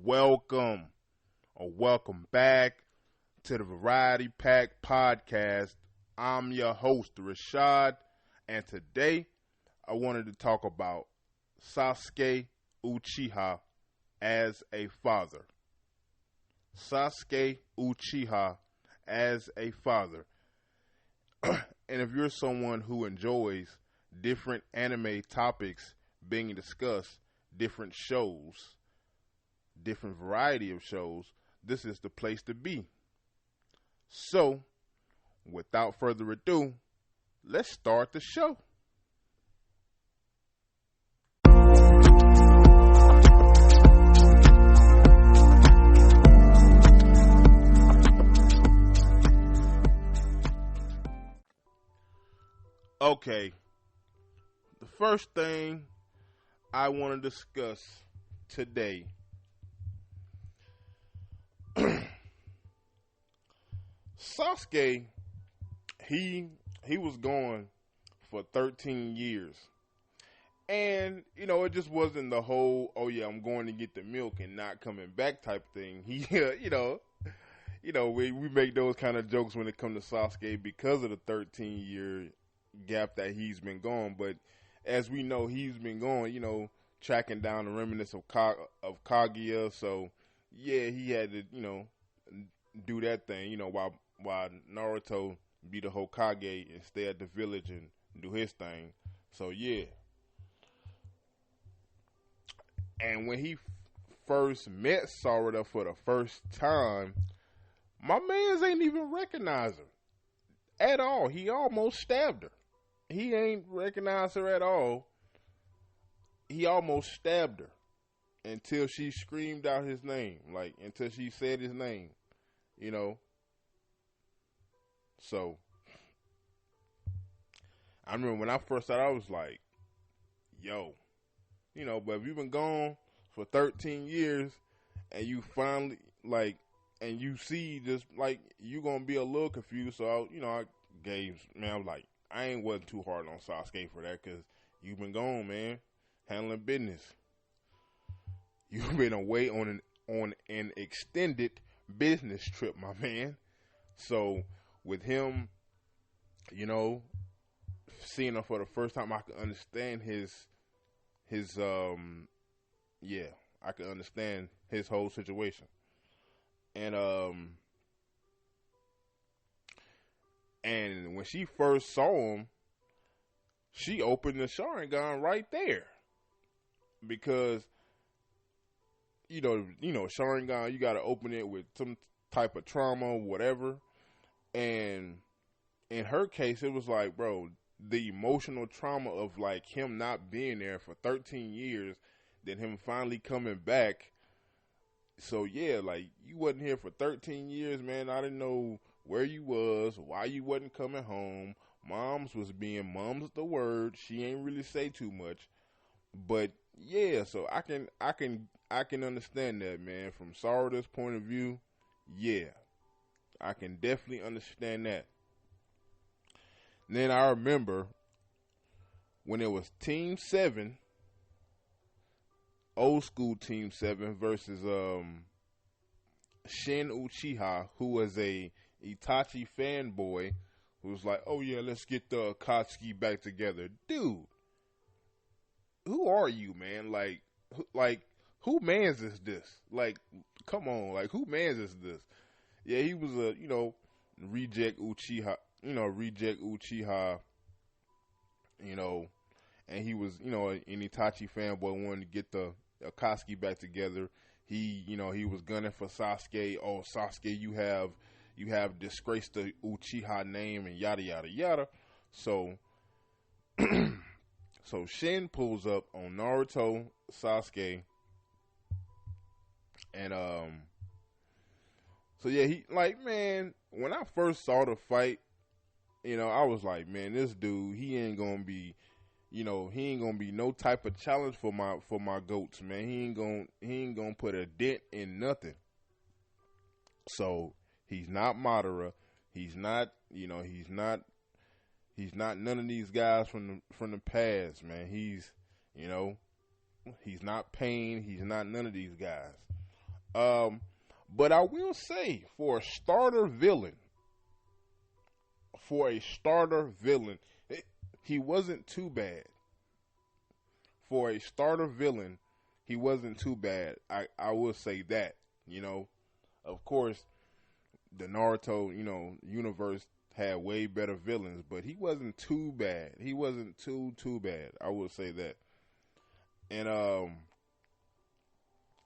welcome or welcome back to the Variety Pack Podcast. I'm your host, Rashad, and today I wanted to talk about Sasuke Uchiha as a father. Sasuke Uchiha as a father. And if you're someone who enjoys different anime topics being discussed, different shows, different variety of shows, this is the place to be. So, without further ado, let's start the show. Okay, the first thing I want to discuss today Sasuke, he was gone for 13 years. And, it just wasn't the whole, oh yeah, I'm going to get the milk and not coming back type thing. He, we make those kind of jokes when it comes to Sasuke because of the 13-year gap that he's been gone. But as we know, he's been gone, tracking down the remnants of Kaguya. So, yeah, he had to, do that thing, while Naruto be the Hokage and stay at the village and do his thing. So, yeah. And when he first met Sarada for the first time, my mans ain't even recognize her at all. He almost stabbed her. He ain't recognized her at all. He almost stabbed her until she screamed out his name, until she said his name, So, I remember when I first saw it, I was like, yo, but if you've been gone for 13 years and you finally, and you see this, you're going to be a little confused. So, I was like, I wasn't too hard on Sasuke for that because you've been gone, man, handling business. You've been away on an extended business trip, my man. So, with him, seeing him for the first time, I could understand I could understand his whole situation. And when she first saw him, she opened the Sharingan right there. Because, Sharingan, you got to open it with some type of trauma or whatever. And in her case, it was like, bro, the emotional trauma of, him not being there for 13 years, then him finally coming back. So, yeah, you wasn't here for 13 years, man. I didn't know where you was, why you wasn't coming home. Mom's the word. She ain't really say too much. But, yeah, so I can understand that, man. From Sarada's point of view, yeah, I can definitely understand that. And then I remember when it was Team 7, old school Team 7 versus Shin Uchiha, who was a Itachi fanboy, who was like, oh yeah, let's get the Akatsuki back together. Dude, who are you, man? Who mans is this? Come on, who mans is this? Yeah, he was a, reject Uchiha, and he was, an Itachi fanboy, wanted to get the Akatsuki back together. He was gunning for Sasuke. Oh, Sasuke, you have disgraced the Uchiha name and yada, yada, yada. So, so Shin pulls up on Naruto, Sasuke, and, so yeah, he, man, when I first saw the fight, I was like, man, this dude, he ain't gonna be no type of challenge for my goats, man. He ain't gonna put a dent in nothing. So he's not Madara. He's not none of these guys from the past, man. He's not Pain. He's not none of these guys. Um, but I will say, for a starter villain, he wasn't too bad. For a starter villain, he wasn't too bad. I will say that. You know, of course, the Naruto, universe had way better villains, but he wasn't too bad. He wasn't too bad. I will say that. And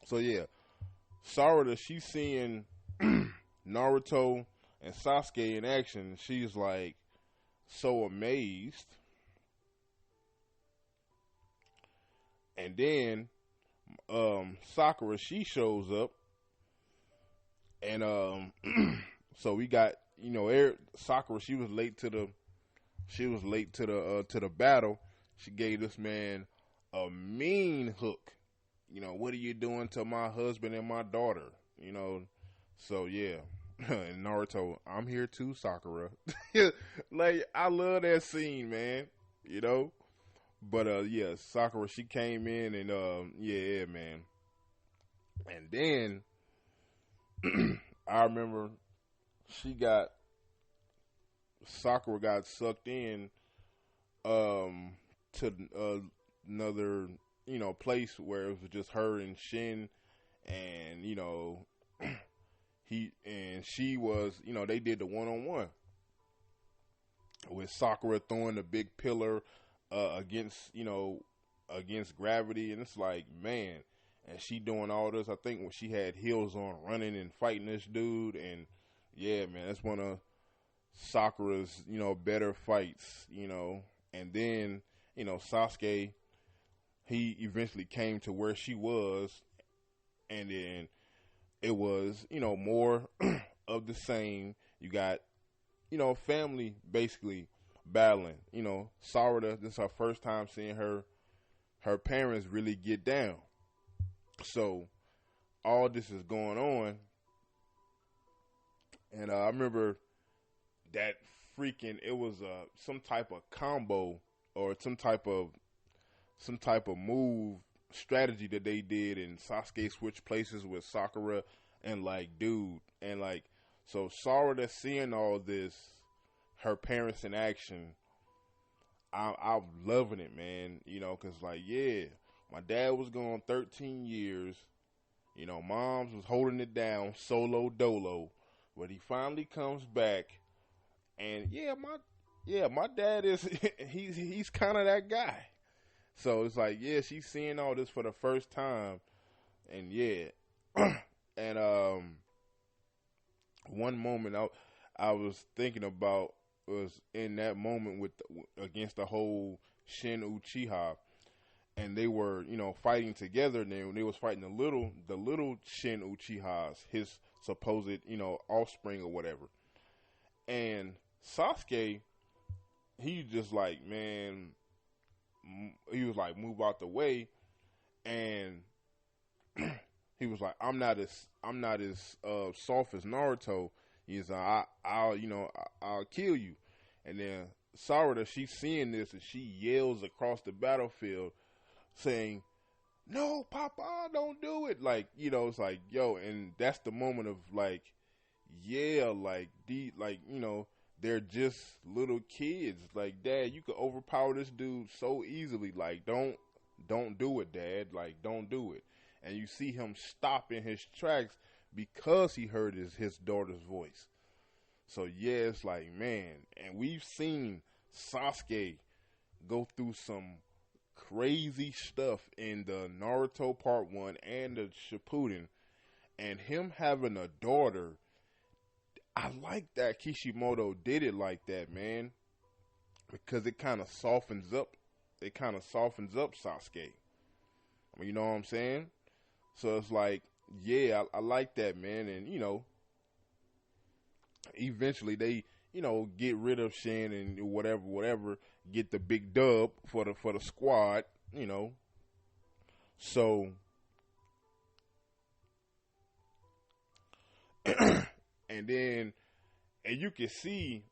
so yeah, Sarada, she's seeing Naruto and Sasuke in action. She's like so amazed. And then Sakura, she shows up, and so we got Sakura. She was late to the battle. She gave this man a mean hook. What are you doing to my husband and my daughter? So yeah. And Naruto, I'm here too, Sakura. Like, I love that scene, man. You know. But yeah, Sakura, she came in and yeah, man. And then I remember Sakura got sucked in to another place where it was just her and Shin, and she was, they did the 1-on-1 with Sakura throwing the big pillar against gravity, and it's like, man, and she doing all this. I think when she had heels on, running and fighting this dude, and yeah, man, that's one of Sakura's better fights, and then Sasuke, he eventually came to where she was, and then it was more of the same. You got family basically battling. Sarada, this is her first time seeing her parents really get down. So all this is going on, and I remember that it was some type of combo or some type of move strategy that they did, and Sasuke switched places with Sakura, and like, dude, and like, so Sarada seeing all this, her parents in action, I'm loving it, man. Cause like, yeah, my dad was gone 13 years. Mom's was holding it down, solo dolo, but he finally comes back, and my dad is he's kind of that guy. So it's like, yeah, she's seeing all this for the first time, and yeah, and one moment I was thinking about was in that moment against the whole Shin Uchiha, and they were fighting together, and they was fighting the little Shin Uchihas, his supposed offspring or whatever, and Sasuke, he just like, man, he was like, move out the way, and he was like, I'm not as soft as Naruto. He's like, I'll kill you. And then Sarada, she's seeing this, and she yells across the battlefield saying, no, Papa, don't do it. Like, it's like, yo, and that's the moment of like, yeah, like, they're just little kids. Like, Dad, you could overpower this dude so easily. Like, don't do it, Dad. Like, don't do it. And you see him stop in his tracks because he heard his daughter's voice. So yeah, it's like, man, and we've seen Sasuke go through some crazy stuff in the Naruto Part 1 and the Shippuden, and him having a daughter, I like that Kishimoto did it like that, man, because it kind of softens up Sasuke. You know what I'm saying? So it's like, yeah, I like that, man. And eventually they get rid of Shin and whatever, get the big dub for the squad, so and then, and you can see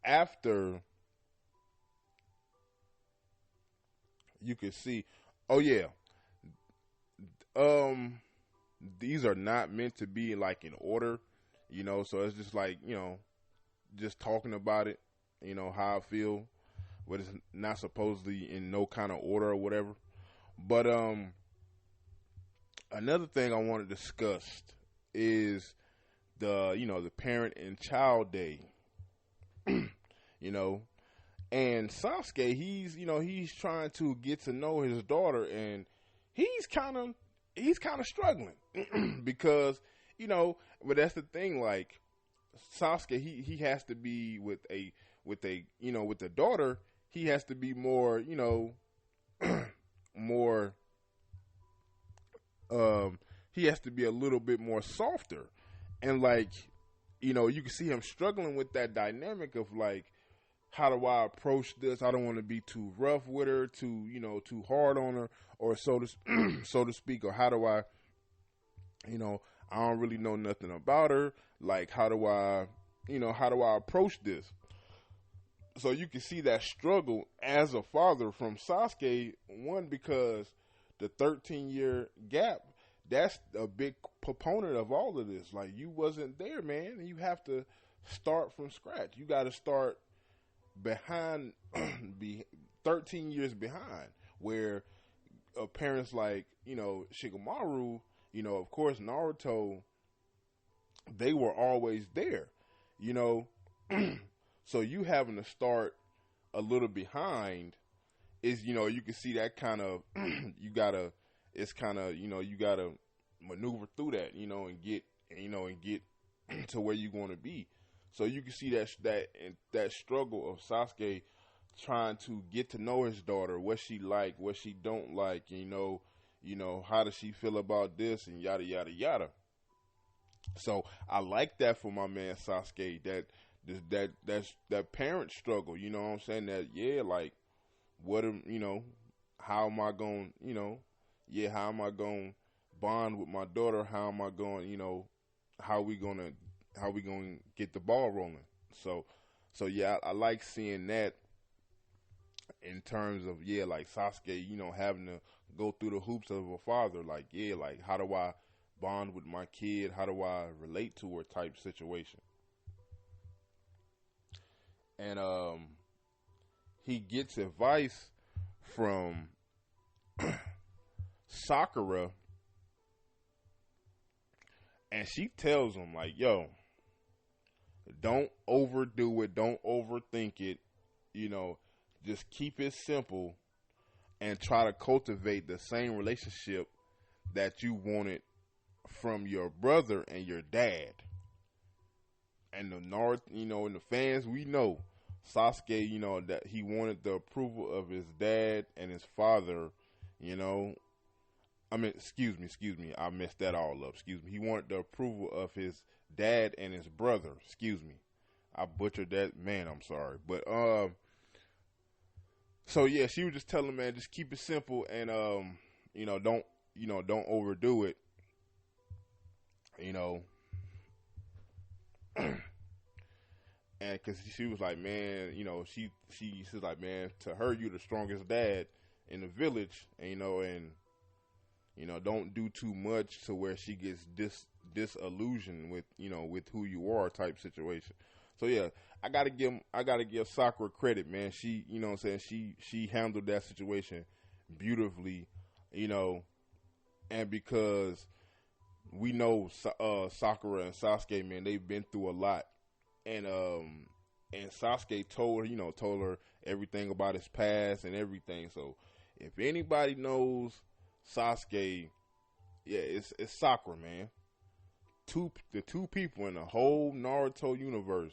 after, oh yeah, these are not meant to be like in order, so it's just like, just talking about it, how I feel, but it's not supposedly in no kind of order or whatever. But another thing I want to discuss is the parent and child day. And Sasuke, he's trying to get to know his daughter, and he's kind of struggling because, but that's the thing, like Sasuke, he has to be with the daughter, he has to be more, more, he has to be a little bit more softer. And like, you can see him struggling with that dynamic of like, how do I approach this? I don't want to be too rough with her, too hard on her, or so to speak. Or how do I don't really know nothing about her. Like, how do I approach this? So you can see that struggle as a father from Sasuke. One, because the 13-year gap, that's a big proponent of all of this. Like, you wasn't there, man. And you have to start from scratch. You got to start behind, be 13 years behind, where parents like, Shikamaru, of course, Naruto, they were always there, so you having to start a little behind is, you can see that kind of, you gotta maneuver through that, and get to where you're going to be. So you can see that struggle of Sasuke trying to get to know his daughter, what she like, what she don't like, how does she feel about this, and yada yada yada. So I like that for my man Sasuke, that parent struggle, you know what I'm saying? That like, how am I going, how am I going to bond with my daughter? How am I going, how we going to get the ball rolling? So yeah, I like seeing that in terms of, like Sasuke, having to go through the hoops of a father. Like, like, how do I bond with my kid? How do I relate to her type situation? And he gets advice from Sakura, and she tells him, like, yo, don't overdo it, don't overthink it, just keep it simple and try to cultivate the same relationship that you wanted from your brother and your dad. And the and the fans, we know Sasuke, that he wanted the approval of his dad and his father, I mean, excuse me, I messed that all up. Excuse me. He wanted the approval of his dad and his brother. Excuse me. I butchered that. Man, I'm sorry. But, so yeah, she was just telling him, man, just keep it simple and, don't overdo it, and cause she was like, man, she's like, man, to her, you're the strongest dad in the village, and, don't do too much to where she gets disillusioned with, with who you are type situation. So yeah, I gotta give Sakura credit, man. She, what I'm saying, she handled that situation beautifully, and because we know Sakura and Sasuke, man, they've been through a lot, and Sasuke told her everything about his past and everything. So if anybody knows Sasuke, yeah, it's Sakura, man. The two people in the whole Naruto universe,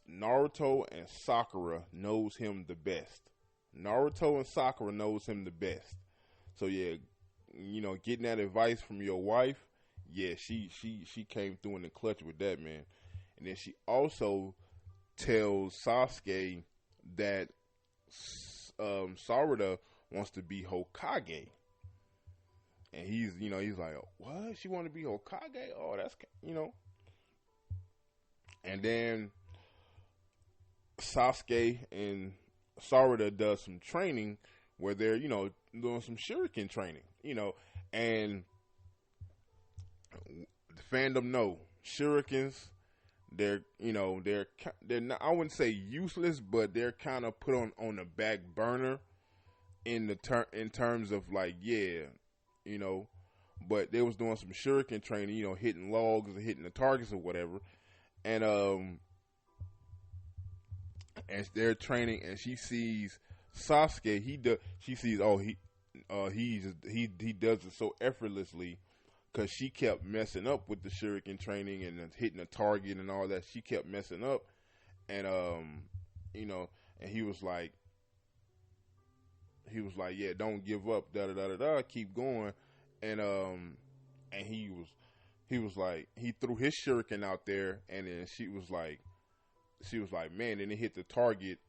Naruto and Sakura knows him the best. Naruto and Sakura knows him the best. So yeah, getting that advice from your wife, yeah, she came through in the clutch with that, man. And then she also tells Sasuke that Sarada wants to be Hokage. And he's like, what? She want to be Hokage? Oh, that's, And then Sasuke and Sarada does some training where they're, doing some shuriken training, and fandom know shurikens. They're not. I wouldn't say useless, but they're kind of put on the back burner in terms of like, yeah, you know. But they was doing some shuriken training, hitting logs or hitting the targets or whatever, and as they're training, and she sees Sasuke. She sees, oh, he does it so effortlessly because she kept messing up with the shuriken training and hitting the target and all that. She kept messing up, and and he was like, yeah, don't give up, da da da da da, keep going, and he was like, he threw his shuriken out there, and then she was like, man, and it hit the target.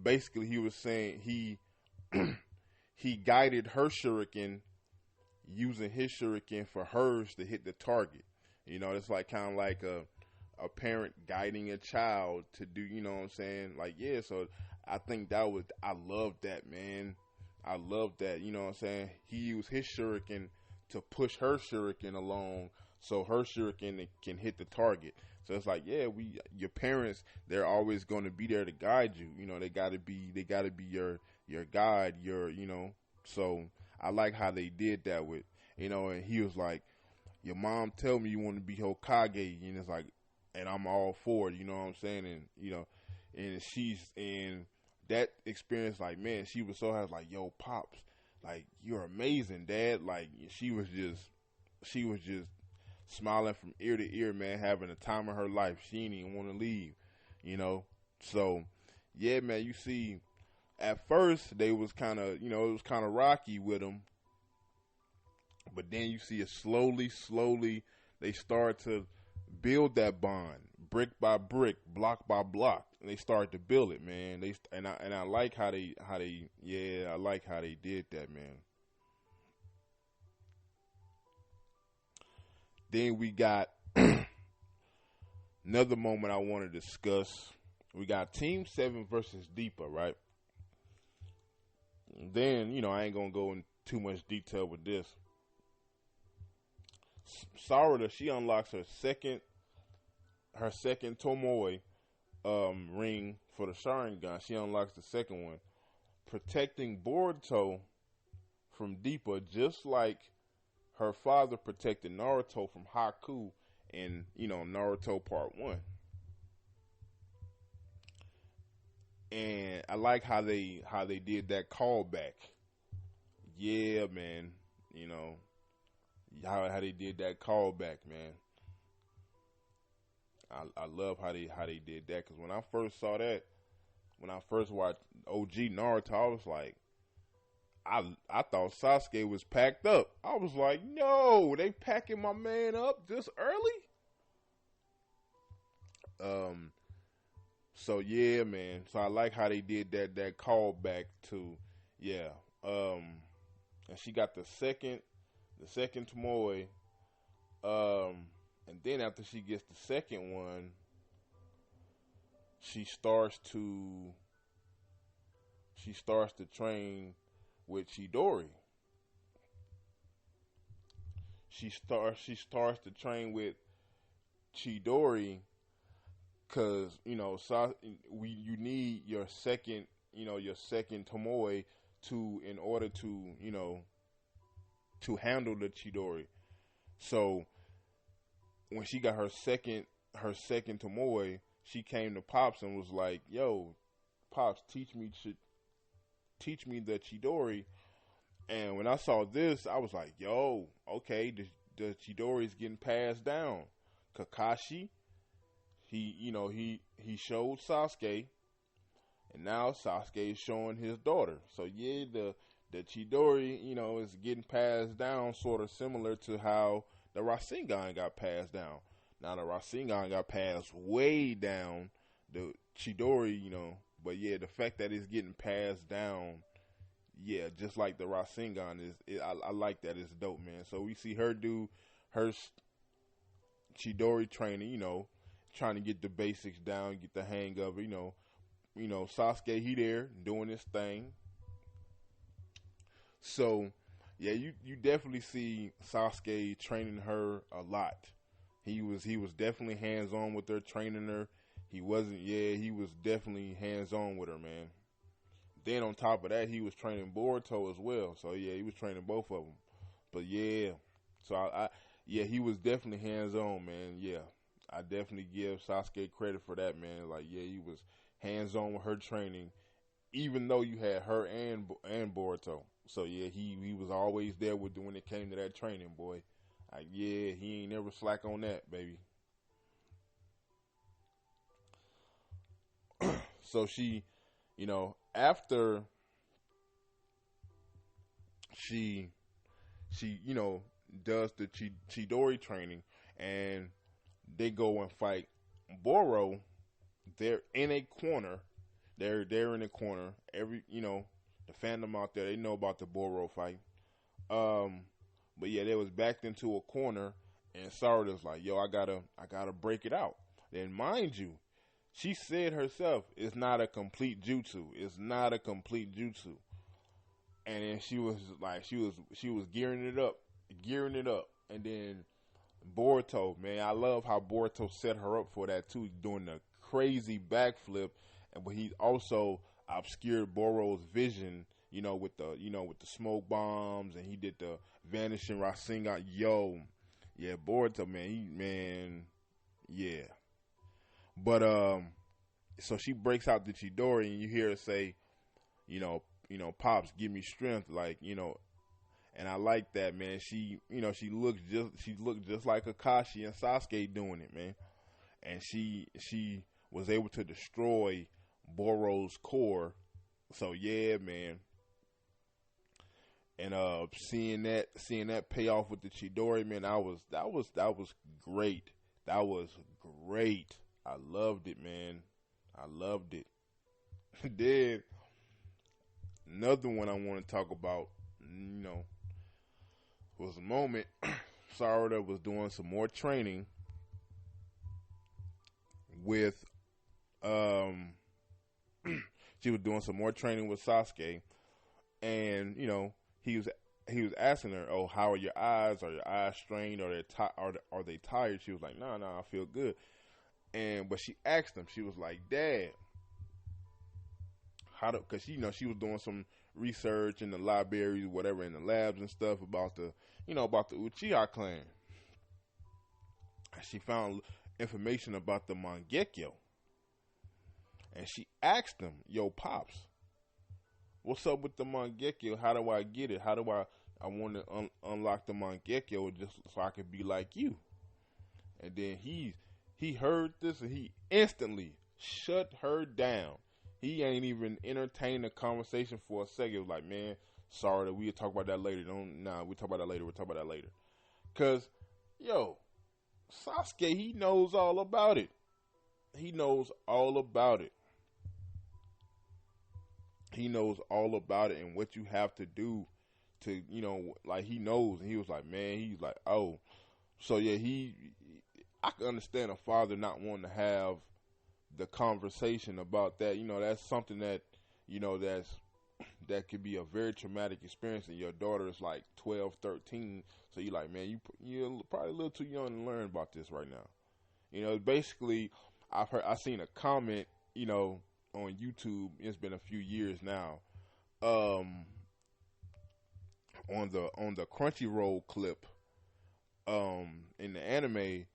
Basically, he was saying he guided her shuriken using his shuriken for hers to hit the target. It's like kind of like a parent guiding a child to do, you know what I'm saying? Like, yeah, so I think I love that, man. I love that, you know what I'm saying? He used his shuriken to push her shuriken along so her shuriken can hit the target. So it's like, yeah, your parents, they're always going to be there to guide you. They got to be your guide, so I like how they did that with, and he was like, your mom tell me you want to be Hokage, and it's like, and I'm all for it, you know what I'm saying? And, and that experience, like, man, she was so happy, like, yo, Pops, like, you're amazing, Dad. Like, she was just smiling from ear to ear, man, having the time of her life. She didn't even want to leave, So, yeah, man, you see, at first they was kind of, it was kind of rocky with them, but then you see it slowly, they start to build that bond, brick by brick, block by block, and they start to build it, man. I like how they I like how they did that, man. Then we got another moment I want to discuss. We got Team 7 versus Deepa, right? Then, I ain't going to go in too much detail with this. Sarada, she unlocks her second Tomoe ring for the Sharingan. She unlocks the second one, protecting Boruto from Deepa, just like her father protected Naruto from Haku in, Naruto Part 1. And I like how they did that callback. Yeah, man. How they did that callback, man. I love how they did that, because when I first saw that, when I first watched OG Naruto, I was like, I thought Sasuke was packed up. I was like, no, they packing my man up this early? So yeah, man. So I like how they did that callback to, yeah. And she got the second Tomoe. And then after she gets the second one, she starts to train with Chidori. She starts to train with Chidori because you need your second Tomoe in order to handle the Chidori. So when she got her second Tomoe, she came to Pops and was like, "Yo, Pops, teach me the Chidori." And when I saw this, I was like, "Yo, okay, the Chidori is getting passed down." Kakashi, he showed Sasuke, and now Sasuke is showing his daughter. So yeah, the Chidori, is getting passed down, sort of similar to how the Rasengan got passed down. Now the Rasengan got passed way down. The Chidori, but yeah, the fact that it's getting passed down, yeah, just like the Rasengan I like that. It's dope, man. So we see her do her Chidori training, trying to get the basics down, get the hang of it, Sasuke, he there doing his thing. So, yeah, you definitely see Sasuke training her a lot. He was definitely hands on with her, training her. He wasn't. Yeah, he was definitely hands on with her, man. Then on top of that, he was training Boruto as well. So yeah, he was training both of them. But yeah, so yeah, he was definitely hands on, man. Yeah, I definitely give Sasuke credit for that, man. Like yeah, he was hands on with her training, even though you had her and Boruto. So yeah, he was always there with when it came to that training, boy. Yeah, he ain't never slack on that, baby. So she, after she does the Chidori training, and they go and fight Boro. They're in a corner. They're in a corner. The fandom out there, they know about the Boro fight. Um, but yeah, they was backed into a corner, and Sarada's like, "Yo, I gotta break it out." Then, mind you, she said herself, "It's not a complete jutsu. It's not a complete jutsu." And then she was like, she was gearing it up, and then Boruto, man, I love how Boruto set her up for that too, doing the crazy backflip, and but he also obscured Boro's vision, with the smoke bombs, and he did the vanishing Rasengan. Yo, yeah, Boruto, man, yeah. But so she breaks out the Chidori, and you hear her say, pops, give me strength, like, and I like that, man. She looked just like Akashi and Sasuke doing it, man. And she was able to destroy Boro's core. So yeah, man. And seeing that pay off with the Chidori, man, that was great. That was great. I loved it, man. I loved it. Then another one I want to talk about, was a moment Sarada was doing some more training with she was doing some more training with Sasuke, and he was asking her, "Oh, how are your eyes? Are your eyes strained? Are they tired?" She was like, "No, I feel good." But she asked him, she was like, "Dad, because she was doing some research in the libraries, whatever, in the labs and stuff about the Uchiha clan. And she found information about the Mangekyo, and she asked him, 'Yo, pops, what's up with the Mangekyo? How do I get it? How do I want to unlock the Mangekyo just so I could be like you?'" And then he heard this, and he instantly shut her down. He ain't even entertained the conversation for a second. It was like, "Man, sorry, that we'll talk about that later. We'll talk about that later. We'll talk about that later." Cause, yo, Sasuke, he knows all about it. He knows all about it. He knows all about it and what you have to do to, like he knows. And he was like, man, he's like, oh, so yeah, I can understand a father not wanting to have the conversation about that. That's something that, that could be a very traumatic experience, and your daughter is like 12, 13. So you're like, man, you're probably a little too young to learn about this right now. Basically, I've seen a comment, on YouTube. It's been a few years now. On the Crunchyroll clip, in the anime,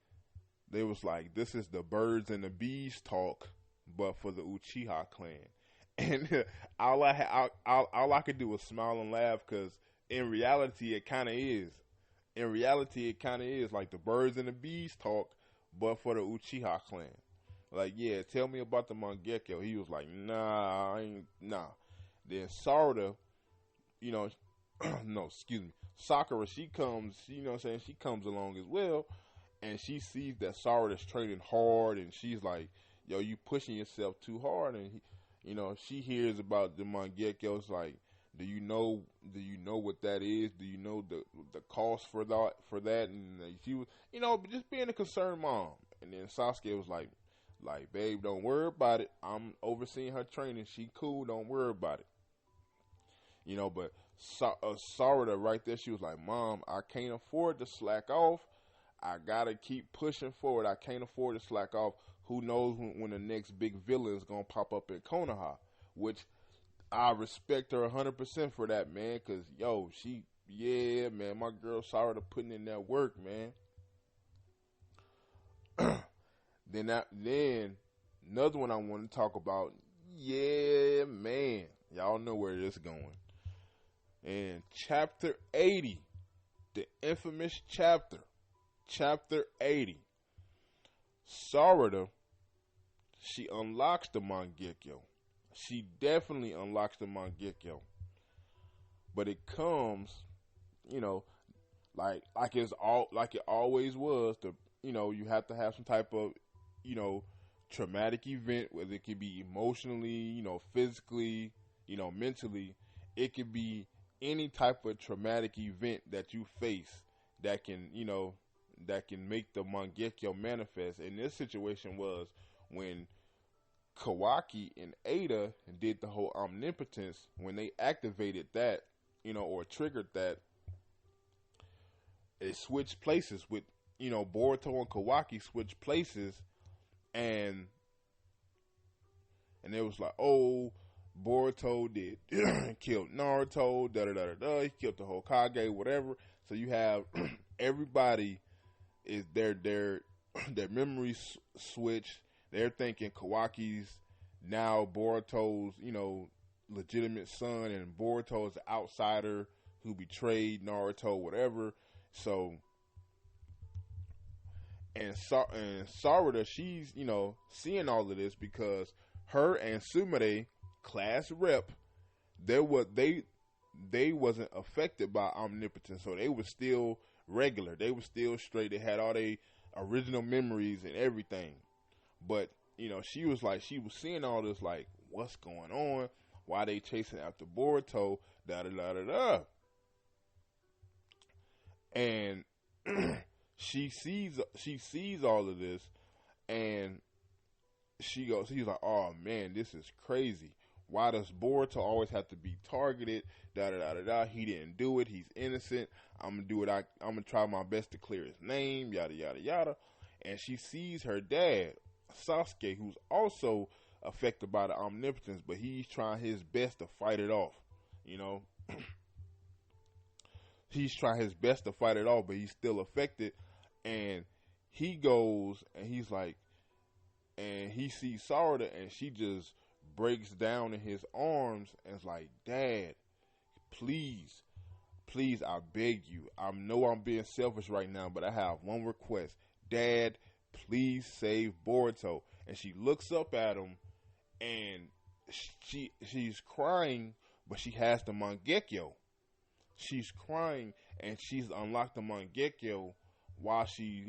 they was like, "This is the birds and the bees talk, but for the Uchiha clan." And all I could do was smile and laugh, because in reality, it kind of is. In reality, it kind of is like the birds and the bees talk, but for the Uchiha clan. Like, yeah, tell me about the Mangekyo. He was like, nah, I ain't, nah. Then Sarada, no, excuse me, Sakura, she comes, she comes along as well, and she sees that Sarada's training hard, and she's like, yo, you pushing yourself too hard, and she hears about the Mangekyo. It's like, do you know what that is? Do you know the cost for that? And she was, just being a concerned mom. And then Sasuke was like, babe, don't worry about it. I'm overseeing her training. She cool. Don't worry about it. But Sarada right there, she was like, Mom, I can't afford to slack off. I gotta keep pushing forward. I can't afford to slack off. Who knows when the next big villain is gonna pop up in Konoha? Which I respect her 100% for that, man. Cause yo, yeah, man, my girl Sarada putting in that work, man. Then another one I want to talk about. Yeah, man, y'all know where this is going. In chapter 80, the infamous chapter 80, Sarada, she unlocks the Mangekyo. She definitely unlocks the Mangekyo. But it comes, you know, like it always was. You have to have some type of, traumatic event, whether it could be emotionally, physically, mentally. It could be any type of traumatic event that you face that can, that can make the Mangekyo manifest. And this situation was when Kawaki and Ada did the whole omnipotence. When they activated that, or triggered that, it switched places with, Boruto and Kawaki switched places, and it was like, oh, Boruto did killed Naruto, da da da da. He killed the Hokage, whatever. So you have everybody is their memories switched. They're thinking Kawaki's now Boruto's, legitimate son, and Boruto is the outsider who betrayed Naruto, whatever. So, and Sarada, she's, seeing all of this because her and Sumire, class rep, they wasn't affected by omnipotence, so they were still regular. They were still straight. They had all their original memories and everything. But, she was seeing all this, like, what's going on? Why they chasing after Boruto? Da da da da da. And she sees all of this, and she's like, oh man, this is crazy. Why does Boruto always have to be targeted? Da da da da da. He didn't do it. He's innocent. I'm gonna do it. I'm gonna try my best to clear his name. Yada yada yada. And she sees her dad, Sasuke, who's also affected by the omnipotence, but he's trying his best to fight it off. He's trying his best to fight it off, but he's still affected. And he goes and he's like, and he sees Sarada, and she just breaks down in his arms and is like, Dad, please, I beg you. I know I'm being selfish right now, but I have one request. Dad, please save Boruto. And she looks up at him, and she's crying, but she has the Mangekyo. She's crying, and she's unlocked the Mangekyo while she's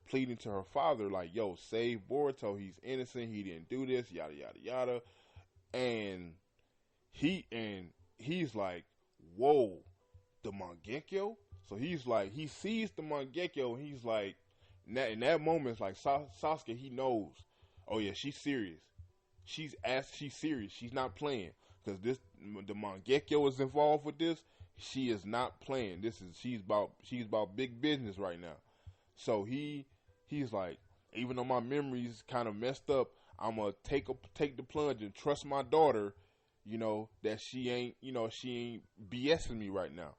pleading to her father, like, yo, save Boruto. He's innocent. He didn't do this, yada, yada, yada. And he's like, whoa, the Mangekyo? So he's like, he sees the Mangekyo, and he's like, in that moment, it's like Sasuke, he knows, oh yeah, she's serious. She's serious. She's not playing. Because the Mangekyo is involved with this. She is not playing. She's about big business right now. So he's like, even though my memory's kind of messed up, I'm gonna take the plunge and trust my daughter, that she ain't BSing me right now.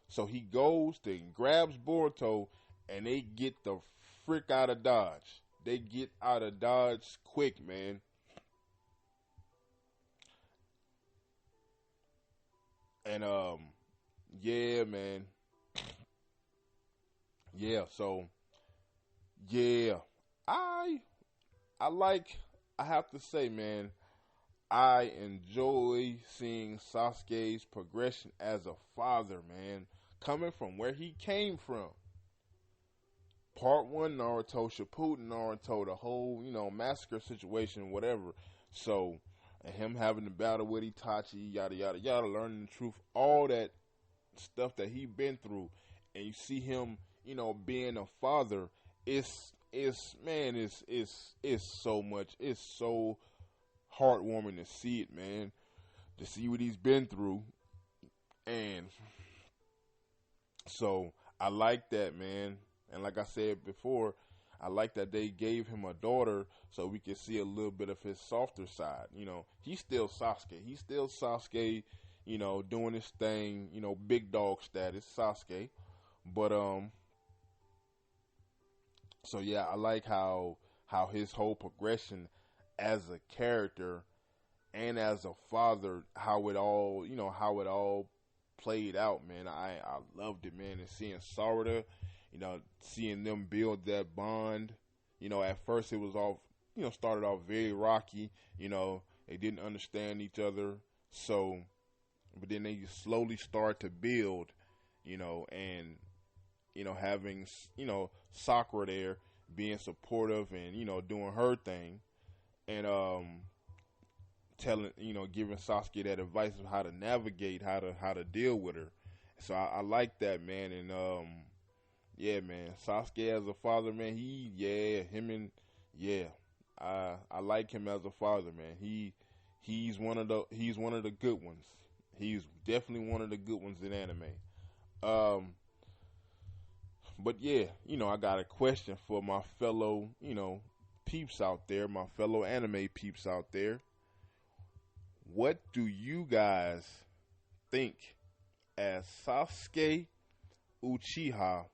So he goes to grabs Boruto, and they get the frick out of Dodge. They get out of Dodge quick, man. And yeah, man. Yeah, so yeah. I have to say, man, I enjoy seeing Sasuke's progression as a father, man, coming from where he came from. Part 1 Naruto, Shippuden Naruto, the whole, massacre situation, whatever. So, and him having the battle with Itachi, yada, yada, yada, learning the truth, all that stuff that he been through. And you see him, being a father, it's so much, it's so heartwarming to see it, man, to see what he's been through. And so I like that, man. And like I said before, I like that they gave him a daughter so we can see a little bit of his softer side. You know, he's still Sasuke. He's still Sasuke, you know, doing his thing, you know, big dog status, Sasuke. But so yeah, I like how his whole progression as a character and as a father, how it all, you know, how it all played out, man. I loved it, man. And seeing Sarada, you know, seeing them build that bond. You know, at first it was all, you know, started off very rocky. You know, they didn't understand each other. So, but then they slowly start to build, you know, and, you know, having, you know, Sakura there being supportive and, you know, doing her thing. And, telling, you know, giving Sasuke that advice of how to navigate, how to deal with her. So I like that, man. And yeah, man, Sasuke as a father, man, I like him as a father, man. He's one of the good ones. He's definitely one of the good ones in anime. Um, but yeah, you know, I got a question for my fellow, you know, peeps out there, my fellow anime peeps out there. What do you guys think as Sasuke Uchiha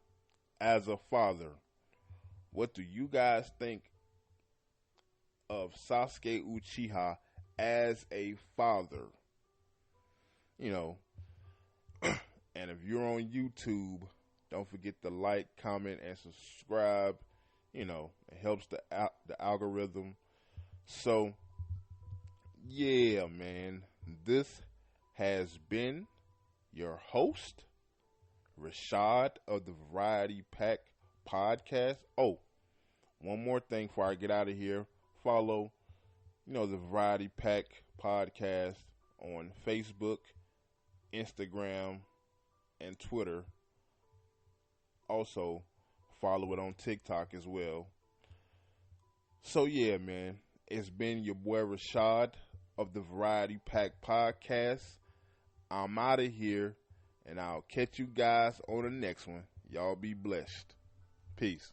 as a father? What do you guys think of Sasuke Uchiha as a father? You know, and if you're on YouTube, don't forget to like, comment, and subscribe. You know, it helps the algorithm. So, yeah, man, this has been your host, Rashad of the Variety Pack Podcast. Oh, one more thing before I get out of here. Follow, you know, the Variety Pack Podcast on Facebook, Instagram, and Twitter. Also, follow it on TikTok as well. So, yeah, man, it's been your boy Rashad of the Variety Pack Podcast. I'm out of here, and I'll catch you guys on the next one. Y'all be blessed. Peace.